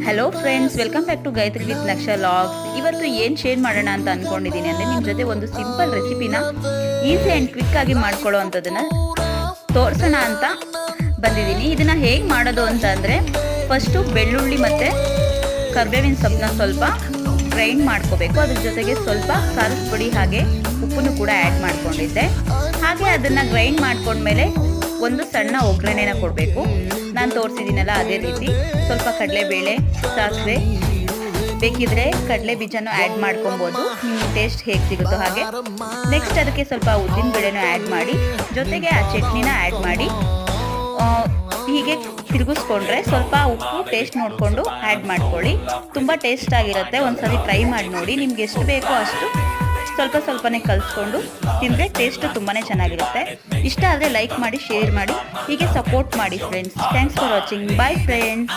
Hello friends, welcome back to Gayatri with Laksha logs. ಇವತ್ತು ಏನು share ಮಾಡೋಣ ಅಂತ ಅಂದ್ಕೊಂಡಿದ್ದೀನಿ ಅಂದರೆ ನಿಮ್ಮ ಜೊತೆ ಒಂದು ಸಿಂಪಲ್ ರೆಸಿಪಿನ ಈಸಿ ಆ್ಯಂಡ್ ಕ್ವಿಕ್ ಆಗಿ ಮಾಡ್ಕೊಳ್ಳೋ ಅಂಥದ್ದನ್ನು ತೋರಿಸೋಣ ಅಂತ ಬಂದಿದ್ದೀನಿ. ಇದನ್ನು ಹೇಗೆ ಮಾಡೋದು ಅಂತ ಅಂದರೆ, ಫಸ್ಟು ಬೆಳ್ಳುಳ್ಳಿ ಮತ್ತು ಕರಿಬೇವಿನ ಸೊಪ್ಪನ್ನ ಸ್ವಲ್ಪ ಗ್ರೈಂಡ್ ಮಾಡ್ಕೋಬೇಕು. ಅದ್ರ ಜೊತೆಗೆ ಸ್ವಲ್ಪ ಖಾರದ ಪುಡಿ ಹಾಗೆ ಉಪ್ಪನ್ನು ಕೂಡ ಆ್ಯಡ್ ಮಾಡ್ಕೊಂಡಿದ್ದೆ. ಹಾಗೆ ಅದನ್ನು ಗ್ರೈಂಡ್ ಮಾಡ್ಕೊಂಡ್ಮೇಲೆ ಒಂದು ಸಣ್ಣ ಒಗ್ಗರಣೆನ ಕೊಡಬೇಕು. ನಾನು ತೋರಿಸಿದ್ದೀನಲ್ಲ ಅದೇ ರೀತಿ ಸ್ವಲ್ಪ ಕಡಲೆಬೇಳೆ, ಸಾಸಿವೆ, ಬೇಕಿದ್ರೆ ಕಡಲೆ ಬೀಜನೂ ಆ್ಯಡ್ ಮಾಡ್ಕೊಬೋದು, ನಿಮ್ಮ ಟೇಸ್ಟ್ ಹೇಗೆ ಸಿಗುತ್ತೋ ಹಾಗೆ. ನೆಕ್ಸ್ಟ್ ಅದಕ್ಕೆ ಸ್ವಲ್ಪ ಉದ್ದಿನ ಬೇಳೆನೂ ಆ್ಯಡ್ ಮಾಡಿ, ಜೊತೆಗೆ ಆ ಚಟ್ನಿನ ಆ್ಯಡ್ ಮಾಡಿ ಹೀಗೆ ತಿರುಗಿಸ್ಕೊಂಡ್ರೆ ಸ್ವಲ್ಪ ಉಪ್ಪು ಟೇಸ್ಟ್ ನೋಡಿಕೊಂಡು ಆ್ಯಡ್ ಮಾಡ್ಕೊಳ್ಳಿ. ತುಂಬ ಟೇಸ್ಟ್ ಆಗಿರುತ್ತೆ. ಒಂದ್ಸರಿ ಟ್ರೈ ಮಾಡಿ ನೋಡಿ. ನಿಮ್ಗೆ ಎಷ್ಟು ಬೇಕೋ ಅಷ್ಟು ಸ್ವಲ್ಪ ಸ್ವಲ್ಪನೇ ಕಲಿಸ್ಕೊಂಡು ತಿಂದರೆ ಟೇಸ್ಟು ತುಂಬಾ ಚೆನ್ನಾಗಿರುತ್ತೆ. ಇಷ್ಟ ಆದರೆ ಲೈಕ್ ಮಾಡಿ, ಶೇರ್ ಮಾಡಿ, ಹೀಗೆ ಸಪೋರ್ಟ್ ಮಾಡಿ friends. Thanks for watching. Bye friends.